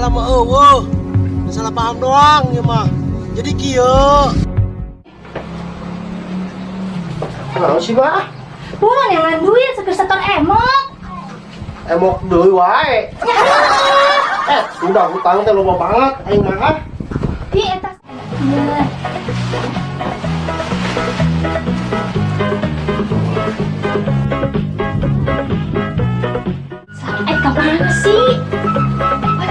salah mah eueuh. Salah paham doang ya mah. Jadi kieu. Naon sih, Mah? Pulang yang lain duit seger setor emok. Emok deui wae. Udah hutang teh loba banget aing mah. Di eta. Kemana sih?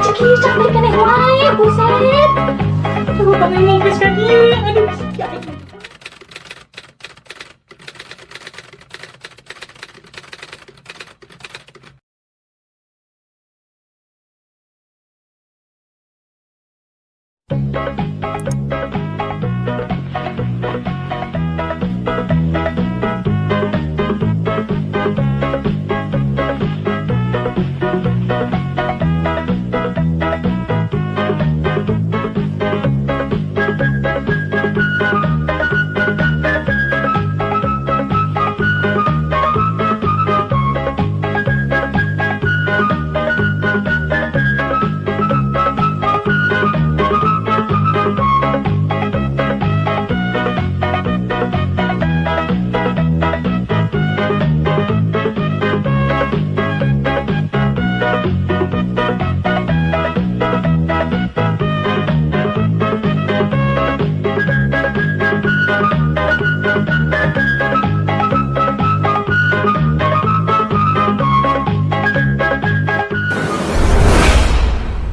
Cek ini sampai kena wae, buset. Aduh, kami ngopis kan ieu. Aduh, ya.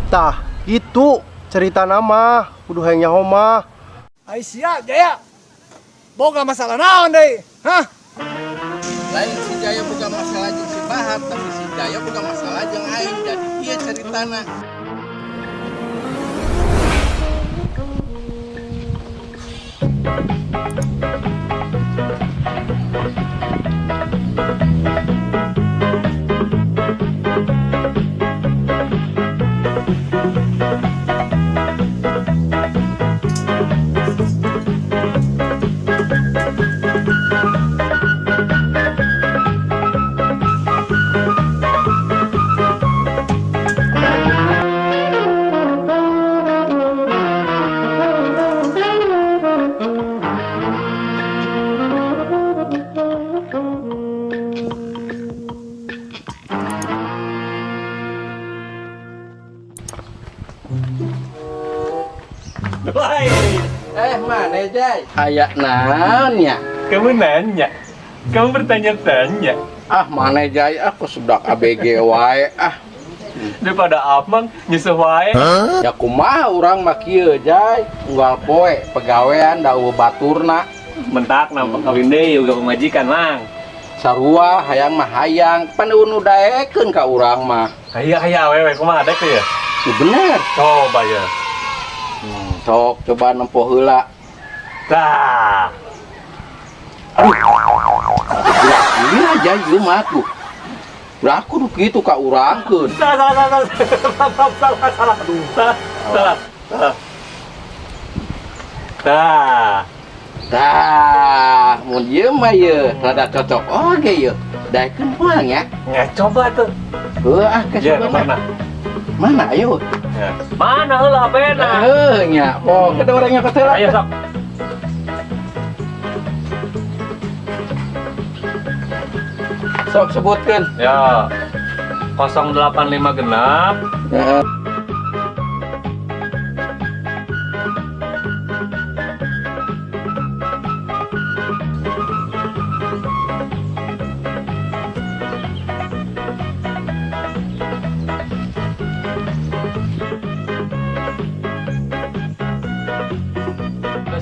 Tah, itu cerita nama kudu hayang nyaho mah. Aisyah, Jaya, boga masalah naon deh, hah? Lain si Jaya bukan masalah jeung si Bahar, tapi si Jaya bukan masalah jeung aing. Jadi ieu ceritana. Mana Jay? Aya naon ya? Kamu nanya, kamu bertanya-tanya. Mana Jay? Aku sudah ABG wae Daripada Amang nyusuh wae. Ya kumaha urang mah kieu Jay. Unggal poe pegawean da baturna. Mentak nampak kawin deui juga pemajikan Mang. Sarua hayang mah hayang, pan unu daekeun ka urang mah. Aya wewe kumaha ada teh ya? Bener. Coba ya. Sok coba nempo heula. Tah. Ini aja ieu mah tuh. Udah aku kitu ka urangkeun. Salah. Tah, mun ieu mah ieu rada cocok oge ieu. Daekeun pulang ya. Ya coba tuh. Heuh Ya mana? Mana ayo? Ya. Mana heula apena? Nya, oh kada orangnya kesel. Ayo sok. Sok sebutkeun. Ya. 085 genap. Ya.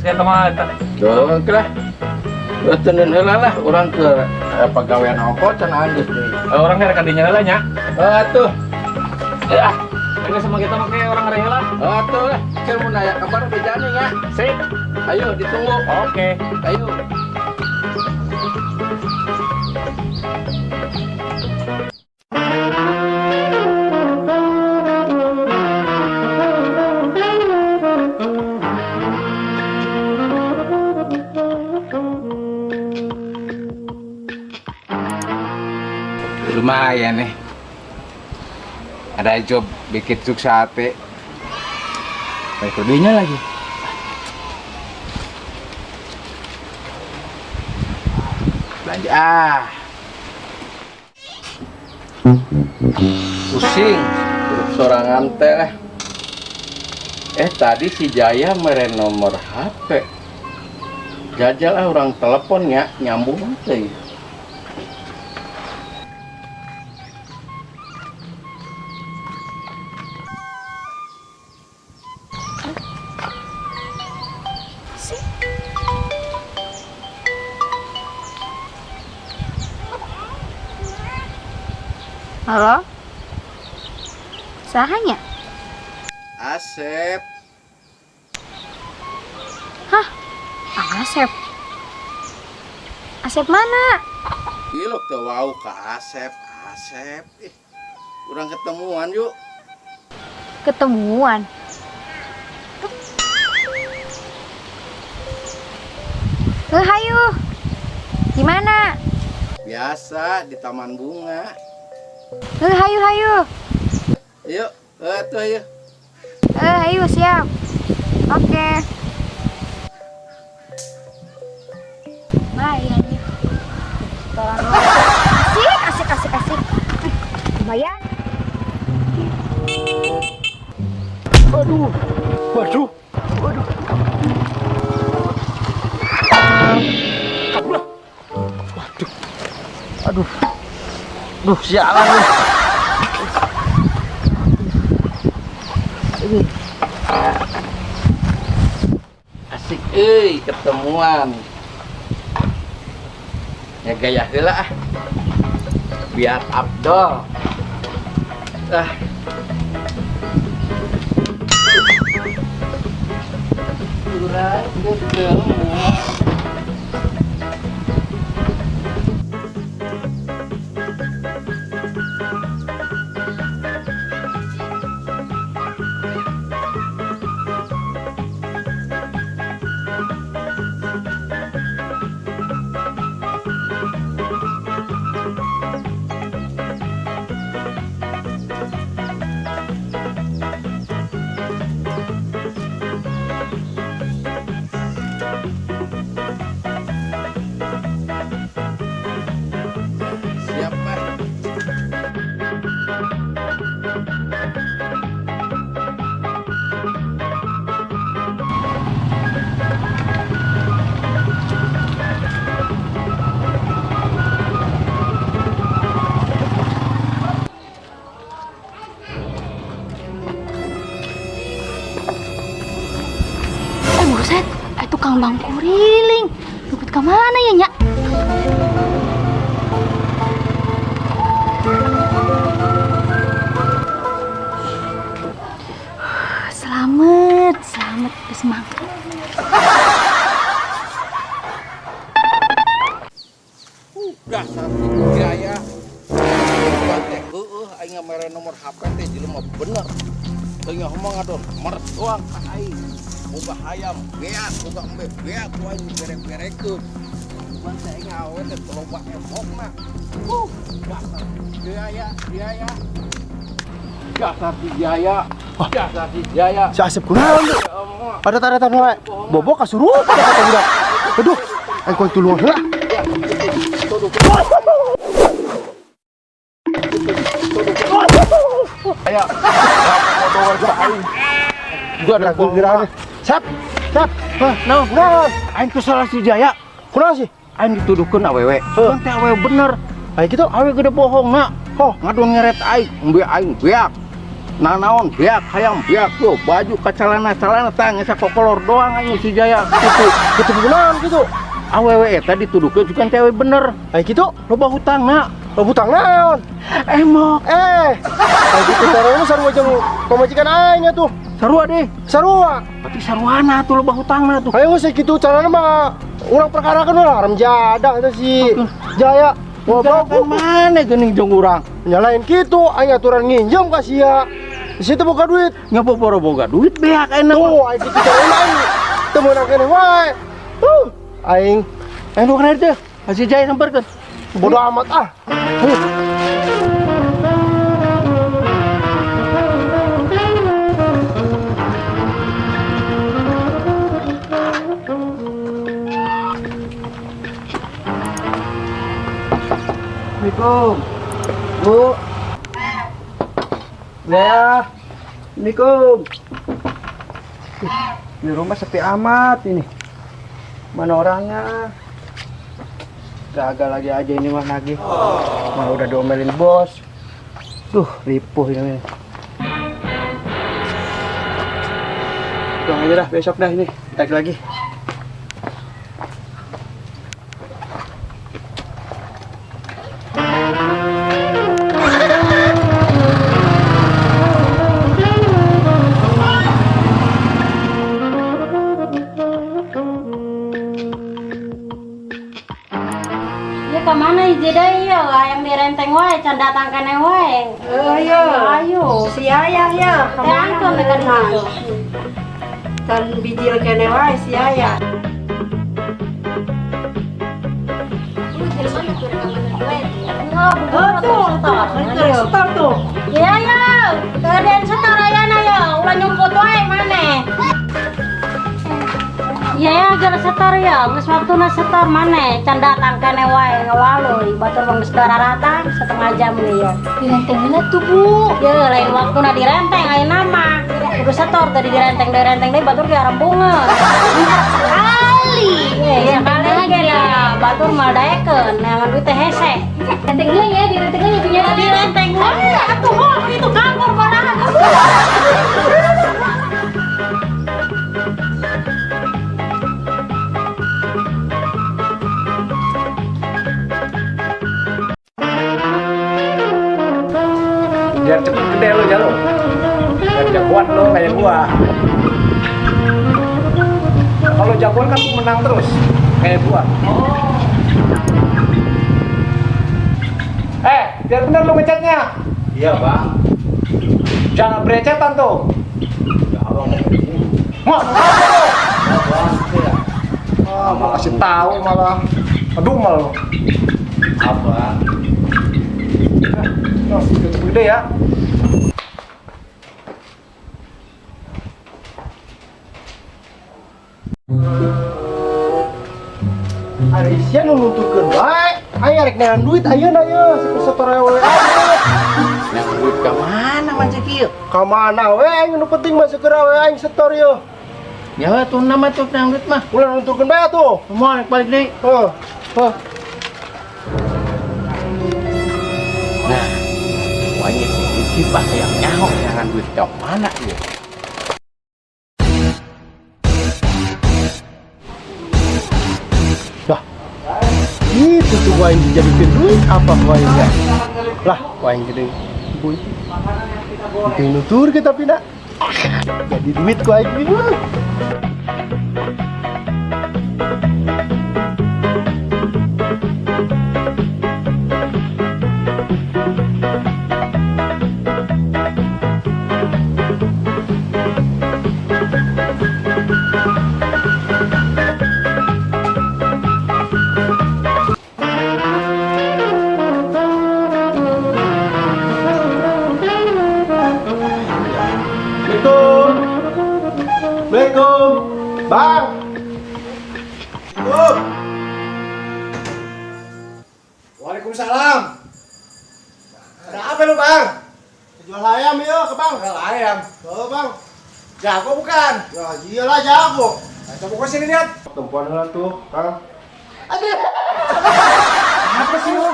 Saya teman. Tuh, lah. Tenan heula lah urang ke pagawean ongkos cenah geus deui. Orang kan kadinya heula nya. Atuh. Ini sama kita pakai orang heula. Atuh lah. Keur mun aya kabar bejana nya. Sip. Ayo ditunggu. Oke. Ayo. Lumayan nih, ada job bikin cuk sate. Pakai kodenya lagi. Belanja pusing sorangan teh. Tadi si Jaya mere nomor HP. Jajal orang teleponnya nyambung teh. Halo? Sahanya? Asep. Hah? Asep? Asep mana? Ilok tuh wow ke Asep. Kurang ketemuan yuk. Ketemuan? Hayu. Gimana? Biasa di taman bunga. Hayu. Yuk, tuh ayo. Hayu siap. Oke. Lumayan nih. Setoran asik. Lumayan. Waduh. Aduh, sialan nih. Asik ketemuan. Ya gaya heula biar Abdol. Kurang ketemu. Buset, tukang bang kuriling. Luput ke mana ya, Nyak? Selamat, bersemangat. Dasar si Jaya. Aing mere nomor HP teh jelema bener. Teu ngomong ngadon, mertuang ka aing. Boga hayam, beak, boga embe, beak, ku aing berek-berekeun. Bukan saya ngawe teh loba emokna. Dasar si Jaya. Dasar si Jaya. Si Asep kunaon tuh? Ada tanda wae. Bobo kasurup kata budak. Aduh, aing koin tuluang heula. Aya. Gua ada giliran. Sap. No. Aing teh salah si Jaya. Kunaon sih? Aing dituduhkeun awewe. Cuman teh awewe bener. Aya kitu. Awewe gede bohong na. Ngadon ngeret aing, embe aing beak. Nanaon beak, hayam beak tuh, baju kacalana tah ngesa kokolor doang aing si Jaya Kitu kunaon kitu? Awewe eta dituduhkeun juga teh awewe bener. Aya kitu. Loba hutangna. Hutang naon? Emok. Aya kitu carana sarua jeung pamajikan aing atuh. Sarua deh. Sarua. Tapi saruana tuh loba hutangna tuh. Aya geus kitu carana mah urang perkarakeun lah haram jadah eta si Jaya. Wah, mana geuning jeung urang? Nyalain kitu, aing aturan nginjem ka sia. Di situ boga duit. Ngapa boga duit beak enak. Tuh, aing kitu carana aing teu meunang keneh wae. Aing nu kana teh. Si Jaya samperkeun. bodo amat ah. Assalamualaikum. Bu. Ya. Assalamualaikum. Di rumah sepi amat ini. Mana orangnya? Gagal lagi aja ini mah lagi. Mah udah diomelin bos. Duh, ripuh ini. Pulang aja dah, besok dah ini. Tag lagi. Ya kemana ijeda iya yang direnteng wae can datang kene wae. Ayo, Ayo. si ayah ya, Angkon dekat itu. dan bijil kene wae si ayah. Oh tuh, Stop tuh. iya ya, keadaan setor ayana ya, ulah nyumput wae maneh. Iya ya, gara setor ya, geus waktuna setor maneh, can datang kene wae ngawaloy, batur mah geus dararatan setengah jam nih ya. Direntengna tuh Bu. Ya lain waktuna direnteng ayeuna mah. Kudu setor tadi direnteng deui batur ge arembungeun. Sekali. Ya sekali ge lah, batur mah daekeun, neangan duit teh hese. Rentengnya ya, direntengnya punya. Direnteng wae atuh heuh itu kantor baraha. Biar cepet gede lo jalo. Biar jagoan lo kayak gua. Kalau jagoan kan menang terus kayak gua. Biar bener lo ngecatnya. Iya, Bang. Jangan berecetan tuh. Ya, Abang. Mau kasih tahu malah ngedumel. Abang. Nah, cepet gede ya. Arisnya nuntukeun wae. Aya rek neangan duit ayeuna ye, setor we. Yang duit ke mana macam kieu? Ka mana we aing nu penting mah segera we aing setor ye. Ya tuh nama tuh yang duit mah. Ulah nuntukeun bae atuh. Mau naik balik deui. Heuh. Heuh. Nah, wajib dikipah yang nyaho jangan duit ke mana ya? Itu tuh wain dijadikan duit apa wainnya? Lah, wain gede. Boy. Itu nutur kita pindah. Jadi duit ku aing ini. Assalamualaikum. Bang. Waalaikumsalam. Ada apa lu bang? Jual ayam ya ke Bang. Jual ayam. Oh, Bang. Jago bukan? Ya, iyalah jago. Nah, coba gua sini lihat. Tempuan lah tuh, Kang. Apa sih lu?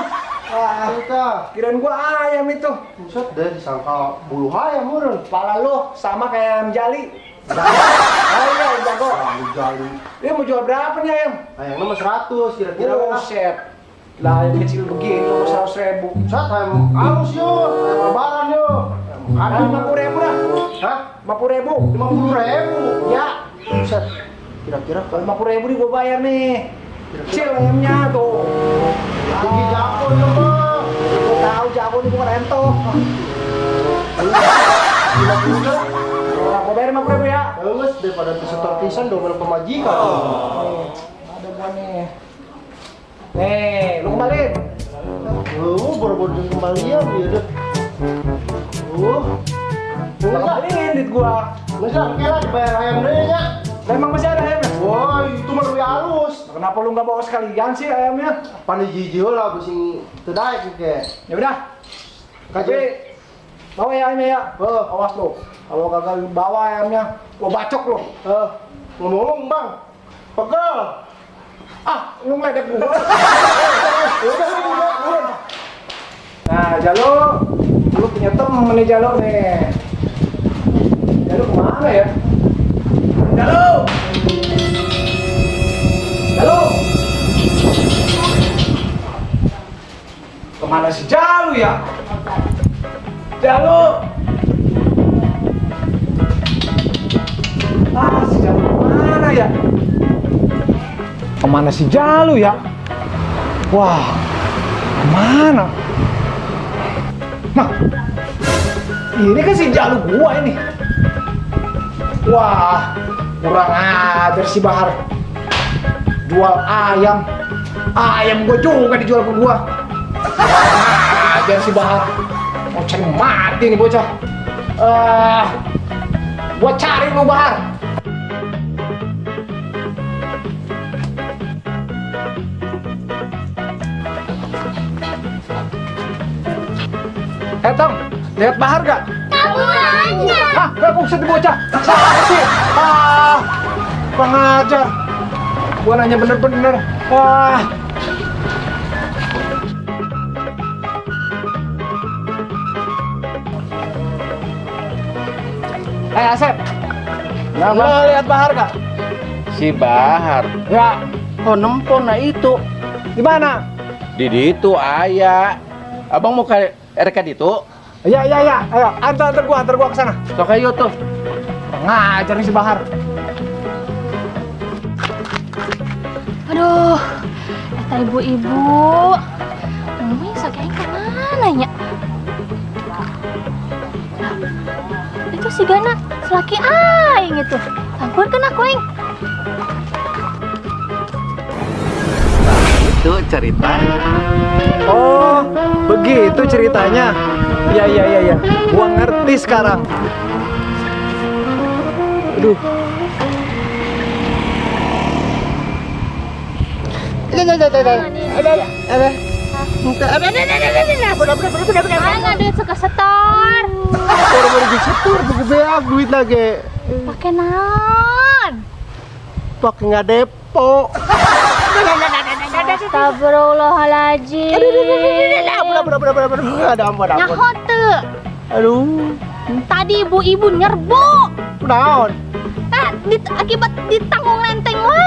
Kita Kirain gua ayam itu. buset deh disangka bulu ayam meureun. Kepala lu sama kayak ayam jali. Oh iya, jago. Bulu jali. Dia mau jual berapa nih ayam? Ayam nomor 100 kira-kira. Buset. Lah ayam kecil begini lu 100.000. Sat ayam halus yo, ayam lebaran yo. Ada 50.000 dah. Hah? 50.000. 50.000. Ya, Buset. Kira-kira kalau 50.000 nih gua bayar nih. Kecil ayamnya tuh. tinggi jago ya, Bang. Gua tahu jago nih bukan entok. Gila juga. Nah, gua bayar 50.000 ya. Bagus daripada setor pisan double pemajikan. Ada gua nih. Nih, lu kembaliin. Boro-boro kembalian ya deh. Lu kembaliin duit gua. Masa kira dibayar ayam deui nya. Emang masih ada ayamnya? Woi, itu mah lebih halus. Kenapa lu nggak bawa sekalian sih ayamnya? Pani jijik lah bising tedai ke. Ya udah. Tapi bawa ya ayamnya ya. Awas lu. Kalau kagak bawa ayamnya, gua bacok lu. Ngomong Bang. Pegel. Ah, lu ngeledek gua. Nah, Jalo, lu punya temen nih Jalo nih. Jalo kemana ya? Jalo! Jalo! Kemana si Jalo ya? Jalo! Ah, si Jalo kemana ya? Kemana si Jalo ya? Wah, kemana? Nah, ini kan si Jalo gua ini. Wah, kurang ajar si Bahar. Jual ayam. Ayam gua juga dijual ke gua. Kurang ajar si Bahar. Mau cari mati nih bocah. Gua cari lu Bahar. Tong, lihat Bahar gak? Kamu aja. Hah, gak usah dibocah. Siapa sih? Kurang ajar. Gua nanya bener-bener. Asep. Lo lihat Bahar gak? Si Bahar. Ya. Oh, nempon nah itu. Di mana? Di ditu aya. Abang mau ke RK itu? Iya. Ayo, antar gua ke sana. Sok ayo tuh. Ngajar nih si Bahar. Aduh, eta ibu-ibu. Ngomongnya sakit kemana ya? Itu si Gana, selaki aing itu. Tampur kena koing. Itu cerita. Oh, begitu ceritanya. Iya. Gua ngerti sekarang. Aduh. Mana duit suka setor? Baru disetur begebeak duit lagi. Pakai naon? Pakai nggak depo. Astagfirullahaladzim. Ada ampun. Nyaho teu. Aduh, Tadi ibu-ibu nyerbu. naon? Akibat ditanggung lenteng we.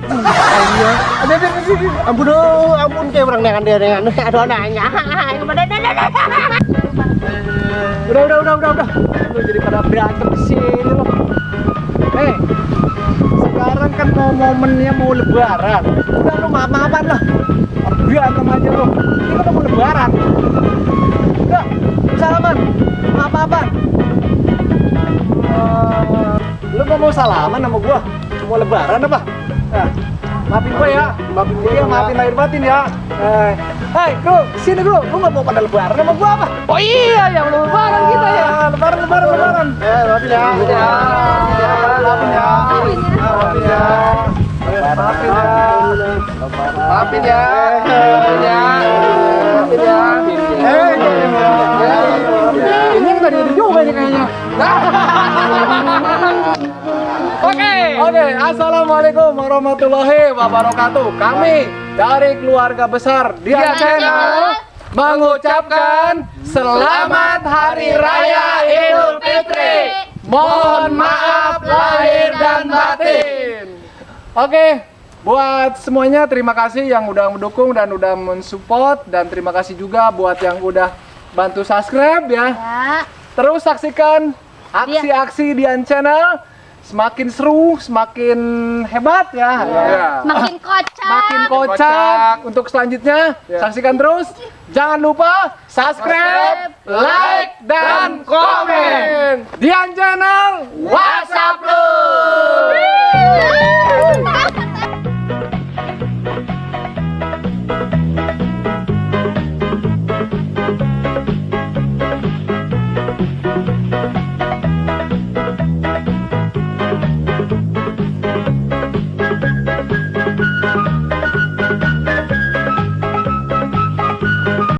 Iya. Ampun kayak orang dengan. Aduh nanya. Udah. Lu jadi pada berantem di sini lo. Sekarang kan momennya mau lebaran. Udah lu maaf-maafan lah. Berantem aja lu. Ini kan mau lebaran. Udah, salaman. Maaf-maafan. Lu mau salaman sama gua? Mau lebaran apa? Nah, maafin gua ya. Maafin lahir batin ya. Hai, Bro, sini Bro. Lu nggak mau pada lebaran sama gua apa? Oh iya, ya lebaran kita ya. Lebaran. Maafin ya. Maafin ya. Ini yang tadi juga nih kayaknya. Oke, assalamualaikum warahmatullahi wabarakatuh. Kami dari keluarga besar Dia Channel mengucapkan Selamat Hari Raya Idul Fitri. Mohon maaf lahir dan batin. Oke, buat semuanya terima kasih yang udah mendukung dan udah mensupport, dan terima kasih juga buat yang udah bantu subscribe ya. Terus saksikan aksi-aksi Dian Channel. Semakin seru, semakin hebat ya. Makin kocak. Makin kocak. Untuk selanjutnya, saksikan terus. Jangan lupa subscribe, like, dan komen. Dian Channel, WhatsApp lu.